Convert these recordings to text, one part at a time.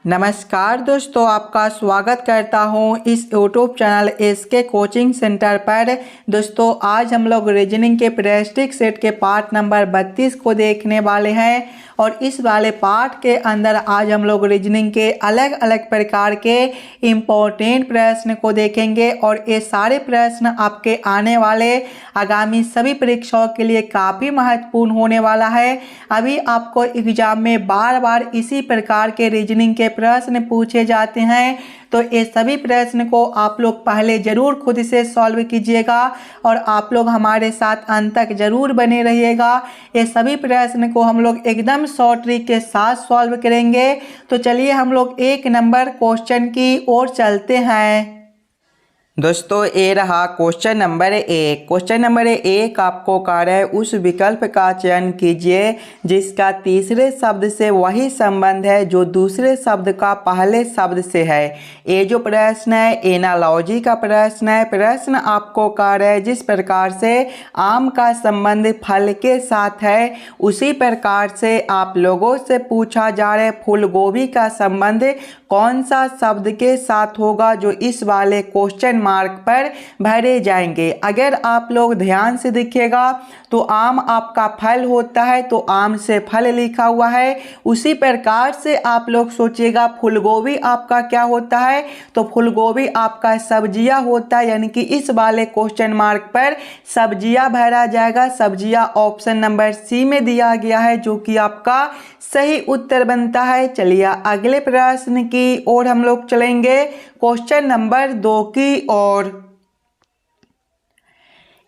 नमस्कार दोस्तों, आपका स्वागत करता हूं इस YouTube channel SK coaching centre पर। दोस्तों आज हम लोग रीजनिंग के प्रैक्टिस सेट के पार्ट नंबर 32 को देखने वाले हैं और इस वाले पार्ट के अंदर आज हम लोग रीजनिंग के अलग अलग प्रकार के इम्पोर्टेंट प्रश्न को देखेंगे और ये सारे प्रश्न आपके आने वाले आगामी सभी परीक्षाओं के लिए काफ़ी महत्वपूर्ण होने वाला है। अभी आपको एग्जाम में बार बार इसी प्रकार के रीजनिंग के प्रश्न पूछे जाते हैं, तो ये सभी प्रश्न को आप लोग पहले ज़रूर खुद से सॉल्व कीजिएगा और आप लोग हमारे साथ अंत तक ज़रूर बने रहिएगा। ये सभी प्रश्न को हम लोग एकदम शॉर्ट ट्रिक के साथ सॉल्व करेंगे। तो चलिए हम लोग 1 नंबर क्वेश्चन की ओर चलते हैं। दोस्तों ये रहा क्वेश्चन नंबर 1। क्वेश्चन नंबर 1 आपको कह रहा है उस विकल्प का चयन कीजिए जिसका तीसरे शब्द से वही संबंध है जो दूसरे शब्द का पहले शब्द से है। ये जो प्रश्न है एनालॉजी का प्रश्न है। प्रश्न आपको कह रहा है जिस प्रकार से आम का संबंध फल के साथ है उसी प्रकार से आप लोगों से पूछा जा रहा है फूल गोभी का संबंध कौन सा शब्द के साथ होगा जो इस वाले क्वेश्चन मार्क पर भरे जाएंगे। अगर आप लोग ध्यान से देखिएगा तो आम आपका फल होता है तो आम से फल लिखा हुआ है। उसी प्रकार से आप लोग सोचिएगा फूलगोभी आपका क्या होता है, तो फूलगोभी आपका सब्जियां होता है, यानी कि इस वाले क्वेश्चन मार्क पर सब्जियां भरा जाएगा। सब्जियां ऑप्शन नंबर सी में दिया गया है जो कि आपका सही उत्तर बनता है। चलिए अगले प्रश्न की ओर हम लोग चलेंगे, क्वेश्चन नंबर 2 की ओर।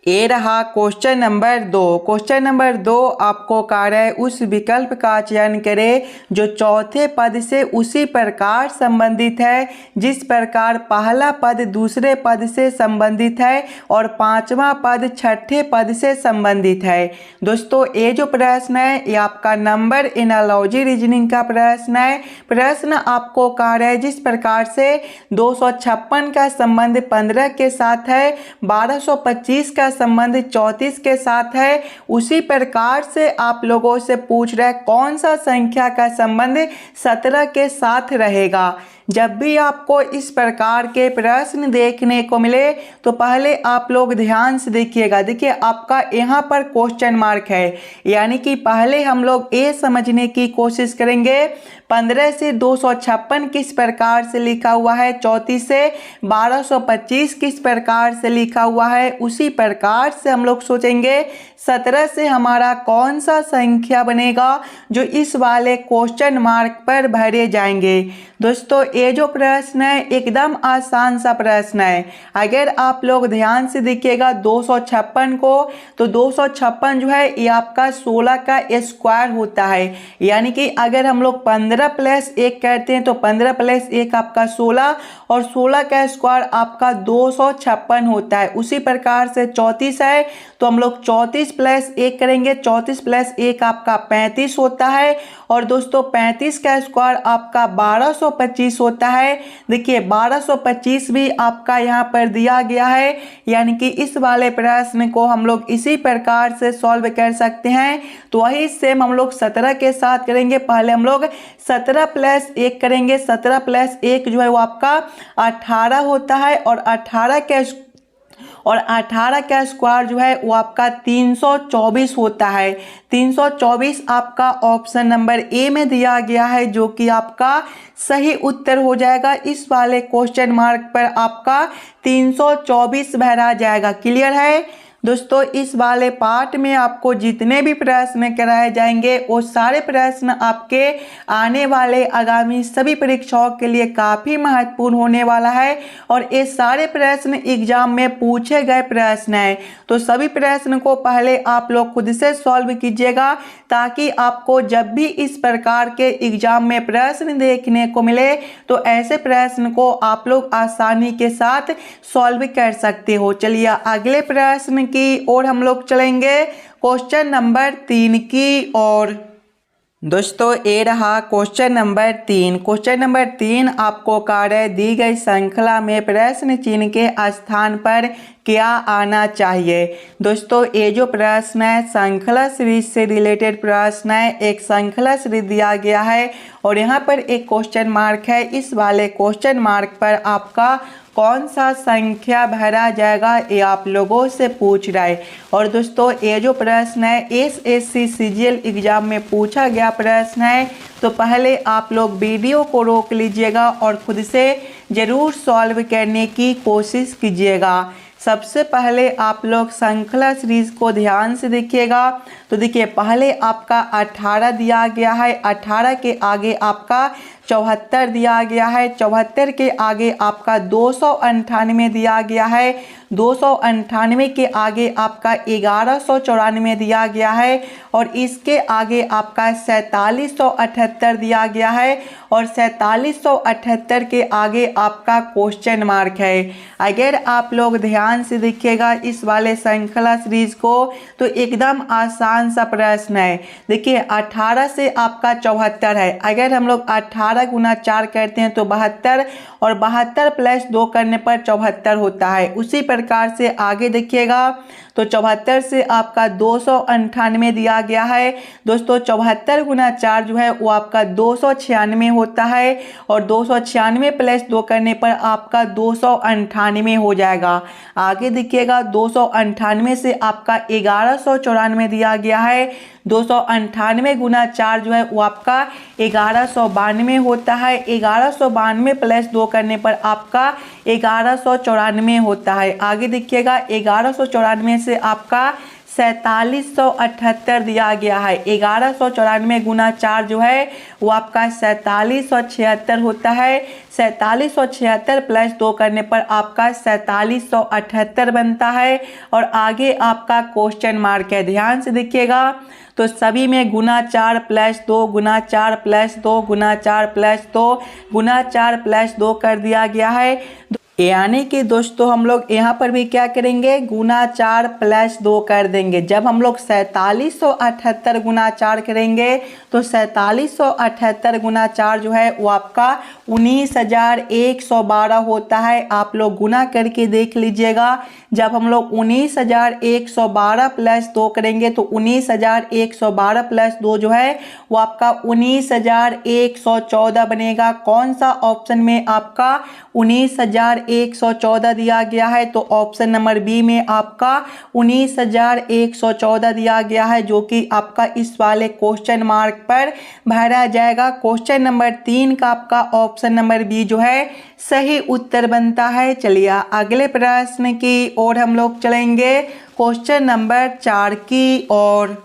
ये रहा क्वेश्चन नंबर 2। क्वेश्चन नंबर 2 आपको कह रहा है उस विकल्प का चयन करें जो चौथे पद से उसी प्रकार संबंधित है जिस प्रकार पहला पद दूसरे पद से संबंधित है और पांचवा पद छठे पद से संबंधित है। दोस्तों ये जो प्रश्न है ये आपका नंबर एनालॉजी रीजनिंग का प्रश्न है। प्रश्न आपको कह रहा है जिस प्रकार से 256 का संबंध 15 के साथ है, 1225 का संबंध 34 के साथ है, उसी प्रकार से आप लोगों से पूछ रहा है कौन सा संख्या का संबंध 17 के साथ रहेगा। जब भी आपको इस प्रकार के प्रश्न देखने को मिले तो पहले आप लोग ध्यान से देखिएगा। देखिए आपका यहाँ पर क्वेश्चन मार्क है, यानी कि पहले हम लोग ये समझने की कोशिश करेंगे 15 से 256 किस प्रकार से लिखा हुआ है, 34 से 1225 किस प्रकार से लिखा हुआ है, उसी प्रकार से हम लोग सोचेंगे 17 से हमारा कौन सा संख्या बनेगा जो इस वाले क्वेश्चन मार्क पर भरे जाएंगे। दोस्तों ये जो प्रश्न है एकदम आसान सा प्रश्न है। अगर आप लोग ध्यान से देखिएगा 256 को, तो 256 जो है ये आपका 16 का स्क्वायर होता है, यानी कि अगर हम लोग 15 + 1 करते हैं तो 15 + 1 आपका 16 और 16 का स्क्वायर आपका 256 होता है। उसी प्रकार से 34 है तो हम लोग 34 + 1 करेंगे, 34 + 1 आपका 35 होता है और दोस्तों 35 का स्क्वायर आपका 1225 होता है। देखिए 1225 भी आपका यहाँ पर दिया गया है, यानी कि इस वाले प्रश्न को हम लोग इसी प्रकार से सॉल्व कर सकते हैं। तो वही सेम हम लोग 17 के साथ करेंगे। पहले हम लोग 17 + 1 करेंगे, 17 + 1 जो है वो आपका 18 होता है और 18 का स्क्वायर जो है वो आपका 324 होता है। 324 आपका ऑप्शन नंबर ए में दिया गया है जो कि आपका सही उत्तर हो जाएगा। इस वाले क्वेश्चन मार्क पर आपका 324 भरा जाएगा। क्लियर है दोस्तों, इस वाले पार्ट में आपको जितने भी प्रश्न कराए जाएंगे वो सारे प्रश्न आपके आने वाले आगामी सभी परीक्षाओं के लिए काफ़ी महत्वपूर्ण होने वाला है और ये सारे प्रश्न एग्जाम में पूछे गए प्रश्न हैं। तो सभी प्रश्न को पहले आप लोग खुद से सॉल्व कीजिएगा ताकि आपको जब भी इस प्रकार के एग्जाम में प्रश्न देखने को मिले तो ऐसे प्रश्न को आप लोग आसानी के साथ सॉल्व कर सकते हो। चलिए अगले प्रश्न की ओर हम लोग चलेंगे, क्वेश्चन नंबर 3 की ओर। दोस्तों ये रहा क्वेश्चन नंबर 3। क्वेश्चन नंबर 3 आपको कह रहा है दी गई श्रृंखला में प्रश्न चिन्ह के स्थान पर क्या आना चाहिए। दोस्तों ये जो प्रश्न है श्रृंखला सीरीज से रिलेटेड प्रश्न है, एक श्रृंखला सीरीज दिया गया है और यहाँ पर एक क्वेश्चन मार्क है। इस वाले क्वेश्चन मार्क पर आपका कौन सा संख्या भरा जाएगा ये आप लोगों से पूछ रहा है। और दोस्तों ये जो प्रश्न है एसएससी सीजीएल एग्जाम में पूछा गया प्रश्न है, तो पहले आप लोग वीडियो को रोक लीजिएगा और खुद से ज़रूर सॉल्व करने की कोशिश कीजिएगा। सबसे पहले आप लोग श्रृंखला सीरीज को ध्यान से देखिएगा। तो देखिए पहले आपका 18 दिया गया है, 18 के आगे आपका 74 दिया गया है, 74 के आगे आपका 298 दिया गया है, 298 के आगे आपका 1194 दिया गया है और इसके आगे आपका 4778 दिया गया है और 4778 के आगे आपका क्वेश्चन मार्क है। अगर आप लोग ध्यान से देखिएगा इस वाले श्रृंखला सीरीज को तो एकदम आसान सा प्रश्न है। देखिए 18 से आपका 74 है, अगर हम लोग 18 गुना 4 करते हैं तो 72 और 72 प्लस 2 करने पर 74 होता है। उसी प्रकार से आगे देखिएगा तो 74 से आपका 298 दिया गया है। दोस्तों 74 गुना 4 जो है वो आपका 296 होता है और 296 प्लस 2 करने पर आपका 298 हो जाएगा। आगे देखिएगा 298 से आपका 1194 दिया गया है, 298 गुना 4 जो है वो आपका 1192 होता है, 1192 प्लस 2 करने पर आपका 1194 होता है। आगे देखिएगा 1194 से आपका 4778 दिया गया है, 1194 गुना 4 जो है वो आपका 4776 होता है, 4776 प्लस 2 करने पर आपका 4778 बनता है और आगे आपका क्वेश्चन मार्क है। ध्यान से देखिएगा तो सभी में गुना 4 प्लस 2 गुना 4 प्लस 2 गुना 4 प्लस 2 गुना 4 प्लस 2 कर दिया गया है। यानी कि दोस्तों हम लोग यहाँ पर भी क्या करेंगे गुना 4 प्लस 2 कर देंगे। जब हम लोग 4778 गुना 4 करेंगे तो 4778 गुना 4 जो है वो आपका 19,112 होता है। आप लोग गुना करके देख लीजिएगा। जब हम लोग 19,112 प्लस 2 करेंगे तो 19,112 प्लस 2 जो है वो आपका 19,114 बनेगा। कौन सा ऑप्शन में आपका 19,114 दिया गया है? तो ऑप्शन नंबर बी में आपका 19,114 दिया गया है, जो कि आपका इस वाले क्वेश्चन मार्क पर भरा जाएगा। क्वेश्चन नंबर 3 का आपका ऑप्शन नंबर बी जो है सही उत्तर बनता है। चलिए अगले प्रश्न की ओर हम लोग चलेंगे, क्वेश्चन नंबर 4 की ओर।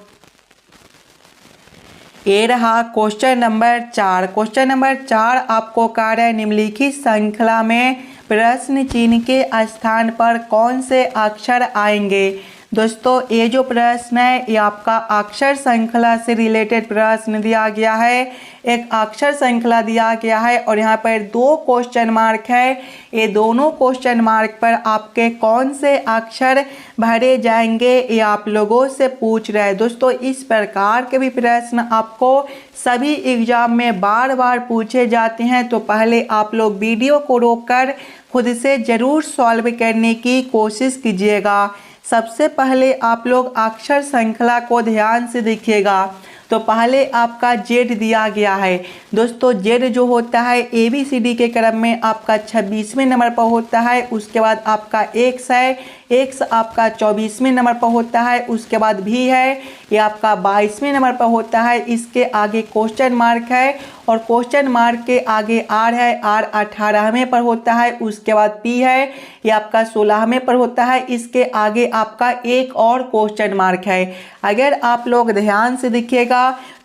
ये रहा क्वेश्चन नंबर 4। क्वेश्चन नंबर 4 आपको कह रहा है निम्नलिखित श्रृंखला में प्रश्न चिन्ह के स्थान पर कौन से अक्षर आएंगे। दोस्तों ये जो प्रश्न है ये आपका अक्षर श्रृंखला से रिलेटेड प्रश्न दिया गया है। एक अक्षर श्रृंखला दिया गया है और यहाँ पर 2 क्वेश्चन मार्क है। ये दोनों क्वेश्चन मार्क पर आपके कौन से अक्षर भरे जाएंगे ये आप लोगों से पूछ रहे हैं। दोस्तों इस प्रकार के भी प्रश्न आपको सभी एग्जाम में बार बार पूछे जाते हैं, तो पहले आप लोग वीडियो को रोककर खुद से ज़रूर सॉल्व करने की कोशिश कीजिएगा। सबसे पहले आप लोग अक्षर श्रृंखला को ध्यान से देखिएगा। तो पहले आपका जेड दिया गया है। दोस्तों जेड जो होता है ABCD के क्रम में आपका 26वें नंबर पर होता है। उसके बाद आपका एक्स है, एक्स आपका 24वें नंबर पर होता है। उसके बाद भी है, ये आपका 22वें नंबर पर होता है। इसके आगे क्वेश्चन मार्क है और क्वेश्चन मार्क के आगे आर है, आर 18वें पर होता है। उसके बाद पी है, ये आपका 16वें पर होता है। इसके आगे आपका एक और क्वेश्चन मार्क है। अगर आप लोग ध्यान से देखिएगा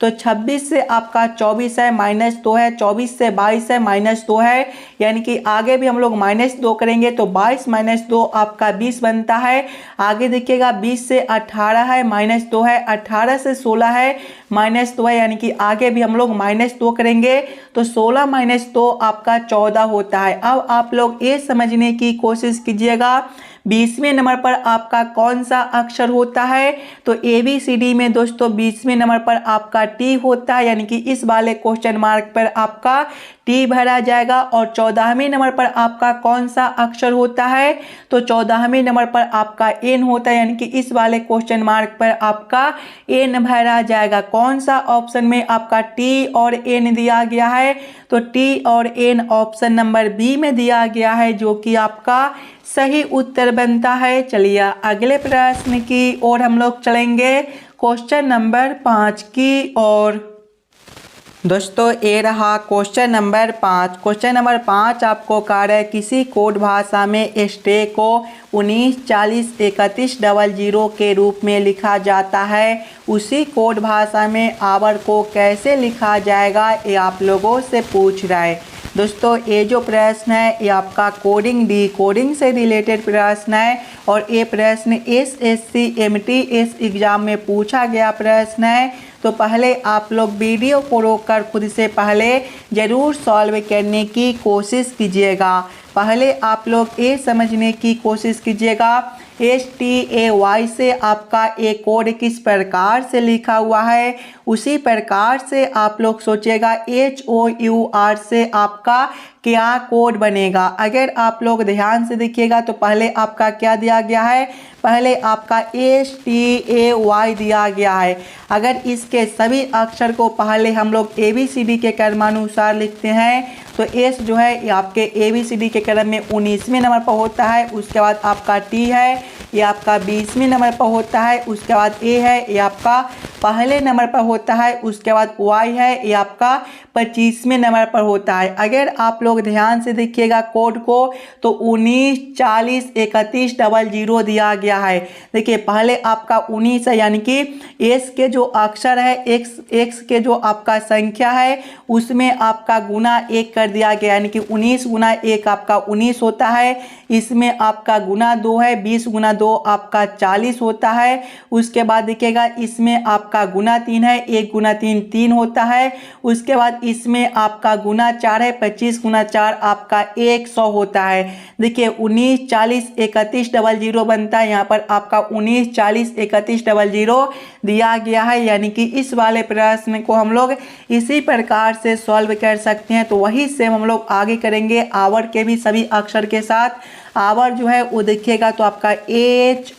तो 26 से आपका 24 है, -2 है, 24 से 22 है, -2 है, यानी कि आगे भी हम लोग -2 करेंगे तो 22 - 2 आपका 20 बनता है। आगे देखिएगा 20 से 18 है, -2 है, 18 से 16 है, -2 है, यानी कि आगे भी हम लोग -2 करेंगे तो 16 - 2 आपका 14 होता है। अब आप लोग ये समझने की कोशिश कीजिएगा 20वें नंबर पर आपका कौन सा अक्षर होता है? तो ABCD में दोस्तों 20वें नंबर पर आपका T होता है, यानी कि इस वाले क्वेश्चन मार्क पर आपका T भरा जाएगा। और 14वें नंबर पर आपका कौन सा अक्षर होता है? तो 14वें नंबर पर आपका N होता है, यानी कि इस वाले क्वेश्चन मार्क पर आपका N भरा जाएगा। कौन सा ऑप्शन में आपका T और N दिया गया है? तो T और N ऑप्शन नंबर बी में दिया गया है, जो कि आपका सही उत्तर बनता है। चलिए अगले प्रश्न की ओर हम लोग चलेंगे, क्वेश्चन नंबर 5 की ओर। दोस्तों ये रहा क्वेश्चन नंबर 5। क्वेश्चन नंबर 5 आपको कार्य है, किसी कोड भाषा में स्टे को 19403100 के रूप में लिखा जाता है, उसी कोड भाषा में आवर को कैसे लिखा जाएगा, ये आप लोगों से पूछ रहा है। दोस्तों ये जो प्रश्न है ये आपका कोडिंग डिकोडिंग से रिलेटेड प्रश्न है और ये प्रश्न SSC MTS एग्ज़ाम में पूछा गया प्रश्न है। तो पहले आप लोग वीडियो को रोककर खुद से पहले ज़रूर सॉल्व करने की कोशिश कीजिएगा। पहले आप लोग ये समझने की कोशिश कीजिएगा STAY से आपका एक कोड किस प्रकार से लिखा हुआ है, उसी प्रकार से आप लोग सोचिएगा HOUR से आपका क्या कोड बनेगा। अगर आप लोग ध्यान से देखिएगा तो पहले आपका क्या दिया गया है, पहले आपका STAY दिया गया है। अगर इसके सभी अक्षर को पहले हम लोग ABCD के क्रमानुसार लिखते हैं तो S जो है ये आपके ABCD के क्रम में 19वें नंबर पर होता है। उसके बाद आपका T है ये आपका 20वें नंबर पर होता है। उसके बाद A है ये आपका पहले नंबर पर होता है। उसके बाद Y है ये आपका 25वें नंबर पर होता है। अगर आप लोग ध्यान से देखिएगा कोड को तो 19403100 दिया गया है। देखिए पहले आपका 19 है, यानी कि S के जो अक्षर है X के जो आपका संख्या है उसमें आपका गुना 1 कर दिया गया, यानी कि 19 गुना 1 आपका 19 होता है। इसमें आपका गुना 2 है, 20 गुना 2 आपका 40 होता है। उसके बाद देखिएगा इसमें आपका गुना 3 है, 1 गुना 3 3 होता है। उसके बाद इसमें आपका गुना 4 है, 25 गुना 4 आपका 100 होता है। देखिए 19403100 बनता है, यहाँ पर आपका 19403100 दिया गया है, यानी कि इस वाले प्रश्न को हम लोग इसी प्रकार से सॉल्व कर सकते हैं। तो वही सेम हम लोग आगे करेंगे आवर के भी सभी अक्षर के साथ। आवर जो है वो देखिएगा तो आपका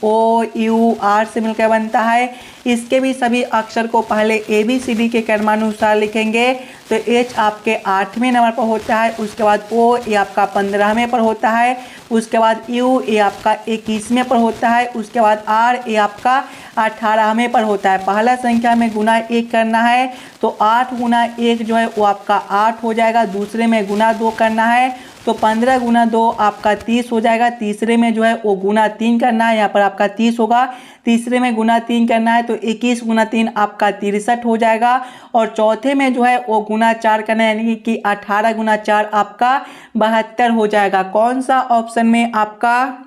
HOUR से मिलकर बनता है। इसके भी सभी अक्षर को पहले ABCD के क्रमानुसार लिखेंगे तो H आपके 8वें नंबर पर होता है। उसके बाद O ये आपका 15वें पर होता है। उसके बाद U ये आपका 21वें पर होता है। उसके बाद R ये आपका 18वें पर होता है। पहला संख्या में गुना 1 करना है तो 8 गुना 1 जो है वो आपका 8 हो जाएगा। दूसरे में गुना 2 करना है तो 15 गुना 2 आपका 30 हो जाएगा। तीसरे में जो है वो गुना 3 करना है, यहाँ पर आपका 30 होगा। तीसरे में गुना 3 करना है तो 21 गुना 3 आपका 63 हो जाएगा। और चौथे में जो है वो गुना 4 करना है, यानी कि 18 गुना 4 आपका 72 हो जाएगा। कौन सा ऑप्शन में आपका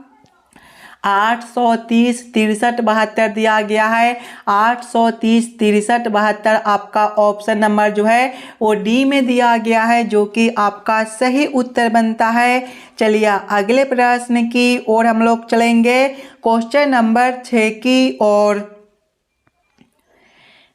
830 63 72 दिया गया है। 830 63 72 आपका ऑप्शन नंबर जो है वो डी में दिया गया है, जो कि आपका सही उत्तर बनता है। चलिए अगले प्रश्न की ओर हम लोग चलेंगे, क्वेश्चन नंबर 6 की ओर।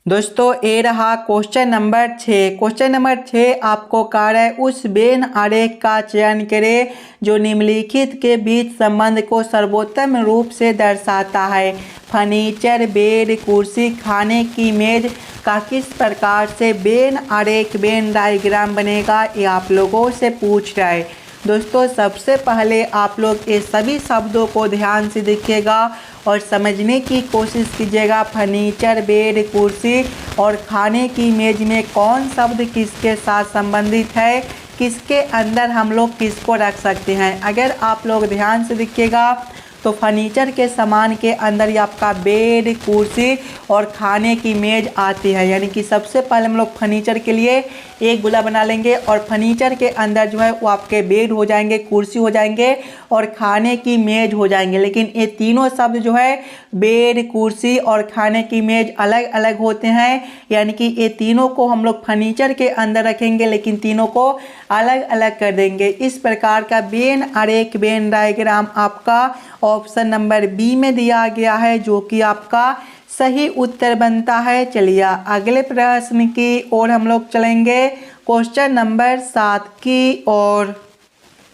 दोस्तों ये रहा क्वेश्चन नंबर 6। क्वेश्चन नंबर 6 आपको कार्य है, उस वेन आरेख का चयन करें जो निम्नलिखित के बीच संबंध को सर्वोत्तम रूप से दर्शाता है। फर्नीचर, बेड, कुर्सी, खाने की मेज का किस प्रकार से वेन आरेख वेन डायग्राम बनेगा, ये आप लोगों से पूछ रहा है। दोस्तों सबसे पहले आप लोग ये सभी शब्दों को ध्यान से देखिएगा और समझने की कोशिश कीजिएगा। फर्नीचर, बेड, कुर्सी और खाने की मेज में कौन शब्द किसके साथ संबंधित है, किसके अंदर हम लोग किसको रख सकते हैं। अगर आप लोग ध्यान से देखिएगा तो फर्नीचर के सामान के अंदर ही आपका बेड, कुर्सी और खाने की मेज आती है, यानी कि सबसे पहले हम लोग फर्नीचर के लिए एक गोला बना लेंगे और फर्नीचर के अंदर जो है वो आपके बेड हो जाएंगे, कुर्सी हो जाएंगे और खाने की मेज हो जाएंगे। लेकिन ये तीनों शब्द जो है बेड, कुर्सी और खाने की मेज अलग अलग होते हैं, यानी कि ये तीनों को हम लोग फर्नीचर के अंदर रखेंगे लेकिन तीनों को अलग अलग कर देंगे। इस प्रकार का वेन आरेख, वेन डायग्राम आपका ऑप्शन नंबर बी में दिया गया है, जो कि आपका सही उत्तर बनता है। चलिए अगले प्रश्न की ओर हम लोग चलेंगे, क्वेश्चन नंबर 7 की ओर।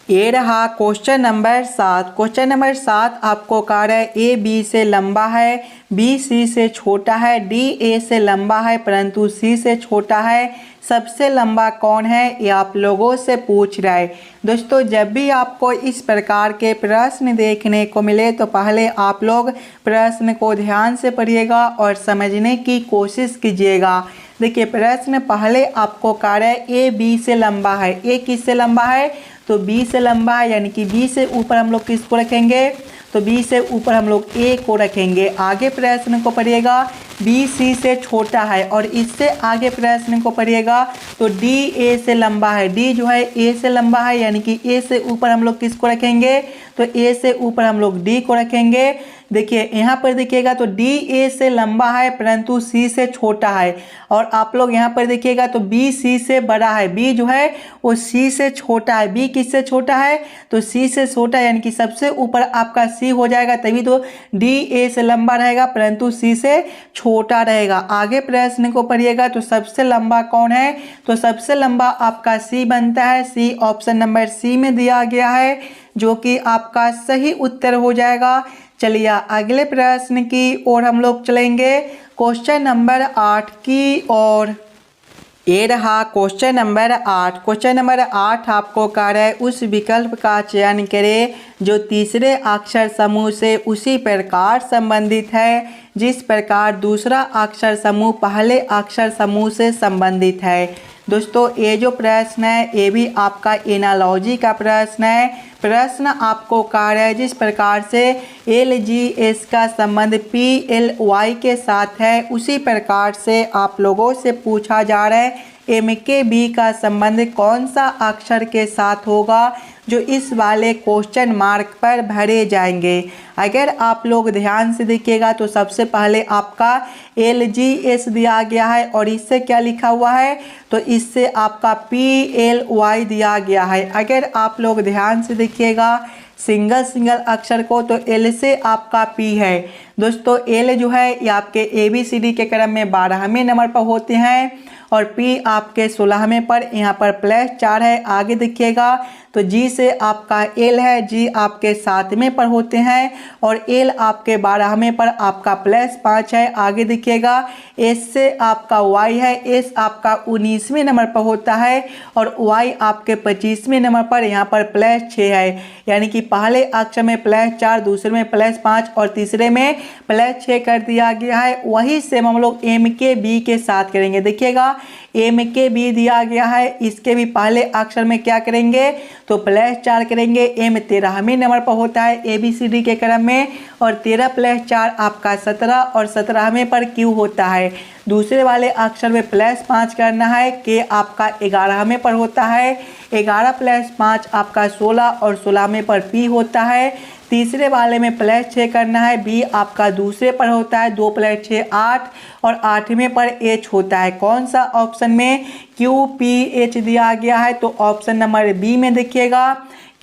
ये रहा क्वेश्चन नंबर 7। क्वेश्चन नंबर 7 आपको कह रहा है ए बी से लंबा है, बी सी से छोटा है, डी ए से लंबा है परंतु सी से छोटा है, सबसे लंबा कौन है, ये आप लोगों से पूछ रहा है। दोस्तों जब भी आपको इस प्रकार के प्रश्न देखने को मिले तो पहले आप लोग प्रश्न को ध्यान से पढ़िएगा और समझने की कोशिश कीजिएगा। देखिए प्रश्न पहले आपको कह रहा है ए बी से लंबा है। ए किससे लंबा है, तो बी से लंबा है, यानी कि बी से ऊपर हम लोग किसको रखेंगे, तो बी से ऊपर हम लोग ए को रखेंगे। आगे प्रश्न को पढ़िएगा, बी सी से छोटा है और इससे आगे प्रश्न को पढ़िएगा तो डी ए से लंबा है। डी जो है ए से लंबा है, यानी कि ए से ऊपर हम लोग किसको रखेंगे, तो ए से ऊपर हम लोग डी को रखेंगे। देखिए यहाँ पर देखिएगा तो डी ए से लंबा है परंतु सी से छोटा है, और आप लोग यहाँ पर देखिएगा तो बी सी से बड़ा है। बी जो है वो सी से छोटा है। बी किससे छोटा है, तो सी से छोटा, यानी कि सबसे ऊपर आपका सी हो जाएगा, तभी तो डी ए से लंबा रहेगा परंतु सी से छोटा रहेगा। आगे प्रश्न को पढ़िएगा तो सबसे लंबा कौन है, तो सबसे लंबा आपका सी बनता है। सी ऑप्शन नंबर सी में दिया गया है, जो कि आपका सही उत्तर हो जाएगा। चलिए अगले प्रश्न की ओर हम लोग चलेंगे, क्वेश्चन नंबर 8 की ओर। ये रहा क्वेश्चन नंबर 8। क्वेश्चन नंबर 8 आपको कह रहा है उस विकल्प का चयन करें जो तीसरे अक्षर समूह से उसी प्रकार संबंधित है जिस प्रकार दूसरा अक्षर समूह पहले अक्षर समूह से संबंधित है। दोस्तों ये जो प्रश्न है ये भी आपका एनालॉजी का प्रश्न है। प्रश्न आपको कह रहा है जिस प्रकार से एल जी एस का संबंध पी एल वाई के साथ है उसी प्रकार से आप लोगों से पूछा जा रहा है एम के बी का संबंध कौन सा अक्षर के साथ होगा जो इस वाले क्वेश्चन मार्क पर भरे जाएंगे। अगर आप लोग ध्यान से देखिएगा तो सबसे पहले आपका एल जी एस दिया गया है और इससे क्या लिखा हुआ है, तो इससे आपका पी एल वाई दिया गया है। अगर आप लोग ध्यान से देखिएगा सिंगल अक्षर को तो एल से आपका पी है। दोस्तों एल जो है ये आपके ABCD के क्रम में 12वें नंबर पर होते हैं और पी आपके 16वें पर, यहाँ पर +4 है। आगे देखिएगा तो जी से आपका एल है, जी आपके 7वें पर होते हैं और एल आपके 12वें पर आपका +5 है। आगे देखिएगा एस से आपका वाई है, एस आपका 19वें नंबर पर होता है और वाई आपके 25वें नंबर पर, यहाँ पर +6 है। यानी कि पहले अक्षर में +4, दूसरे में +5 और तीसरे में +6 कर दिया गया है। वही सेम हम लोग एम के बी के साथ करेंगे। देखिएगा एम के बी दिया गया है, इसके भी पहले अक्षर में क्या करेंगे तो +4 करेंगे। एम 13वें नंबर पर होता है ABCD के क्रम में और 13 + 4 आपका 17 और 17वें पर क्यू होता है। दूसरे वाले अक्षर में +5 करना है, के आपका 11वें पर होता है, 11 + 5 आपका 16 और 16वें पर पी होता है। तीसरे वाले में +6 करना है, बी आपका दूसरे पर होता है, 2 + 6 8 और 8वें पर एच होता है। कौन सा ऑप्शन में QPH दिया गया है, तो ऑप्शन नंबर बी में देखिएगा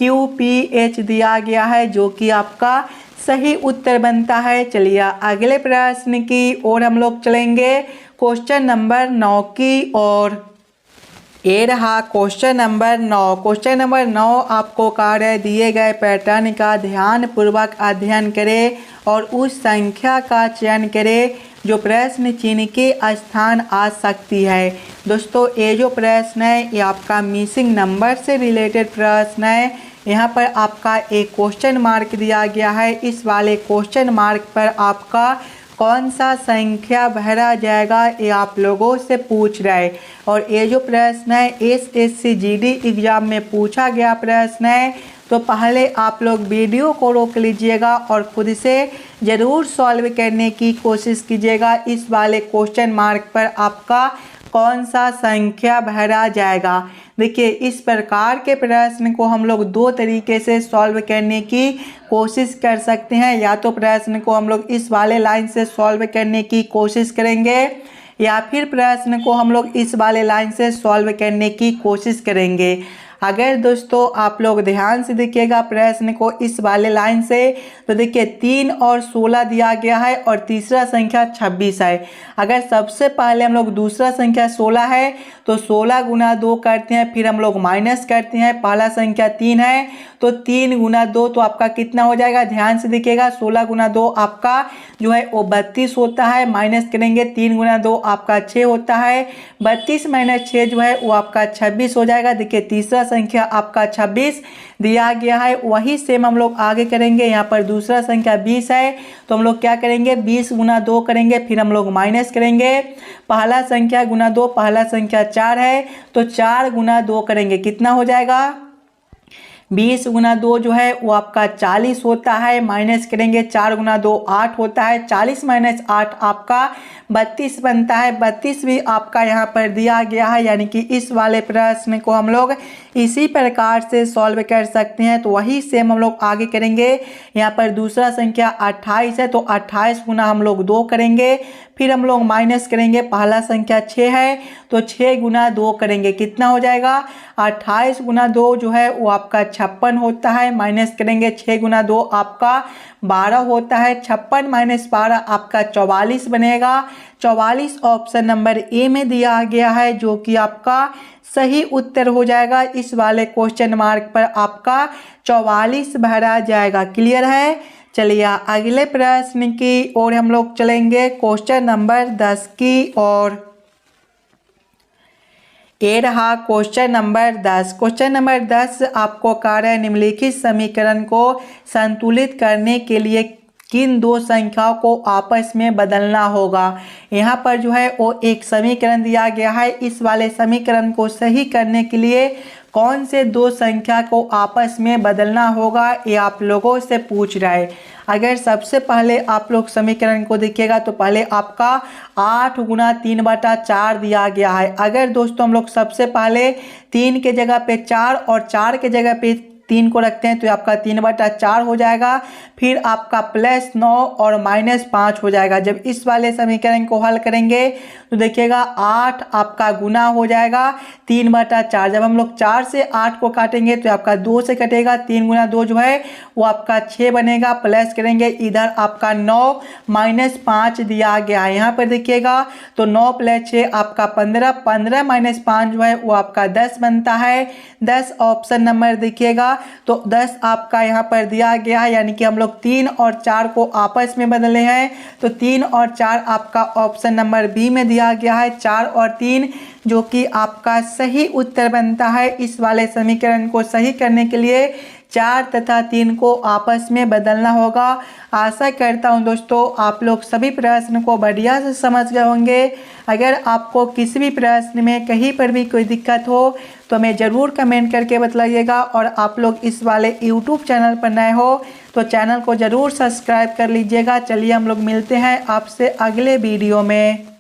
QPH दिया गया है, जो कि आपका सही उत्तर बनता है। चलिए अगले प्रश्न की ओर हम लोग चलेंगे, क्वेश्चन नंबर 9 की ओर। ये रहा क्वेश्चन नंबर 9। क्वेश्चन नंबर 9 आपको कह रहे दिए गए पैटर्न का ध्यानपूर्वक अध्ययन करें और उस संख्या का चयन करें जो प्रश्न चिन्ह के स्थान आ सकती है। दोस्तों ये जो प्रश्न है ये आपका मिसिंग नंबर से रिलेटेड प्रश्न है। यहाँ पर आपका एक क्वेश्चन मार्क दिया गया है, इस वाले क्वेश्चन मार्क पर आपका कौन सा संख्या भरा जाएगा ये आप लोगों से पूछ रहा है। और ये जो प्रश्न है SSC GD एग्ज़ाम में पूछा गया प्रश्न है, तो पहले आप लोग वीडियो को रोक लीजिएगा और खुद से ज़रूर सॉल्व करने की कोशिश कीजिएगा। इस वाले क्वेश्चन मार्क पर आपका कौन सा संख्या भरा जाएगा। देखिए इस प्रकार के प्रश्न को हम लोग दो तरीके से सॉल्व करने की कोशिश कर सकते हैं। या तो प्रश्न को हम लोग इस वाले लाइन से सॉल्व करने की कोशिश करेंगे या फिर प्रश्न को हम लोग इस वाले लाइन से सॉल्व करने की कोशिश करेंगे। अगर दोस्तों आप लोग ध्यान से देखिएगा प्रश्न को इस वाले लाइन से, तो देखिए 3 और 16 दिया गया है और तीसरा संख्या 26 है। अगर सबसे पहले हम लोग दूसरा संख्या 16 है तो 16 गुना 2 करते हैं, फिर हम लोग माइनस करते हैं। पहला संख्या 3 है तो 3 गुना 2 तो आपका कितना हो जाएगा, ध्यान से देखिएगा 16 गुना 2 आपका जो है वो 32 होता है। माइनस करेंगे 3 गुना 2 आपका 6 होता है। 32 माइनस 6 जो है वो आपका 26 हो जाएगा। देखिए तीसरा संख्या आपका 26 दिया गया है। वही सेम हम लोग आगे करेंगे। यहाँ पर दूसरा संख्या 20 है तो हम लोग क्या करेंगे, 20 गुना 2 करेंगे, फिर हम लोग माइनस करेंगे। पहला संख्या गुना 2, पहला संख्या 4 है तो 4 गुना 2 करेंगे, कितना हो जाएगा, 20 गुना 2 जो है वो आपका 40 होता है। माइनस करेंगे 4 गुना 2 8 होता है। 40 माइनस 8 आपका 32 बनता है। 32 भी आपका यहाँ पर दिया गया है, यानी कि इस वाले प्रश्न को हम लोग इसी प्रकार से सॉल्व कर सकते हैं। तो वही सेम हम लोग आगे करेंगे। यहाँ पर दूसरा संख्या 28 है तो 28 गुना हम लोग 2 करेंगे, फिर हम लोग माइनस करेंगे। पहला संख्या 6 है तो 6 गुना 2 करेंगे, कितना हो जाएगा, 28 गुना 2 जो है वो आपका 56 होता है। माइनस करेंगे 6 गुना 2 आपका 12 होता है। 56 माइनस 12 आपका 44 बनेगा। 44 ऑप्शन नंबर ए में दिया गया है, जो कि आपका सही उत्तर हो जाएगा। इस वाले क्वेश्चन मार्क पर आपका 44 भरा जाएगा। क्लियर है। चलिए अगले प्रश्न की ओर हम लोग चलेंगे, क्वेश्चन नंबर 10 की ओर। ये रहा क्वेश्चन नंबर 10। क्वेश्चन नंबर 10 आपको कह रहा है निम्नलिखित समीकरण को संतुलित करने के लिए किन दो संख्याओं को आपस में बदलना होगा। यहाँ पर जो है वो एक समीकरण दिया गया है। इस वाले समीकरण को सही करने के लिए कौन से दो संख्या को आपस में बदलना होगा, ये आप लोगों से पूछ रहा है। अगर सबसे पहले आप लोग समीकरण को देखिएगा तो पहले आपका 8 गुना 3/4 दिया गया है। अगर दोस्तों हम लोग सबसे पहले 3 के जगह पे 4 और 4 के जगह पे 3 को रखते हैं तो आपका 3/4 हो जाएगा। फिर आपका प्लस 9 और माइनस 5 हो जाएगा। जब इस वाले समीकरण को हल करेंगे तो देखिएगा 8 आपका गुना हो जाएगा 3/4। जब हम लोग 4 से 8 को काटेंगे तो आपका 2 से कटेगा। 3 गुना 2 जो है वो आपका 6 बनेगा। प्लस करेंगे इधर आपका 9 माइनस 5 दिया गया है। यहाँ पर देखिएगा तो 9 प्लस 6 आपका 15, 15 माइनस 5 जो है वो आपका 10 बनता है। 10 ऑप्शन नंबर देखिएगा तो 10 आपका यहाँ पर दिया गया है, यानी कि हम लोग 3 और 4 को आपस में बदले हैं तो 3 और 4 आपका ऑप्शन नंबर बी में दिया गया है। 4 और 3 जो कि आपका सही उत्तर बनता है। इस वाले समीकरण को सही करने के लिए 4 तथा 3 को आपस में बदलना होगा। आशा करता हूं दोस्तों आप लोग सभी प्रश्न को बढ़िया से समझ गए होंगे। अगर आपको किसी भी प्रश्न में कहीं पर भी कोई दिक्कत हो तो हमें ज़रूर कमेंट करके बताइएगा। और आप लोग इस वाले यूट्यूब चैनल पर नए हो तो चैनल को ज़रूर सब्सक्राइब कर लीजिएगा। चलिए हम लोग मिलते हैं आपसे अगले वीडियो में।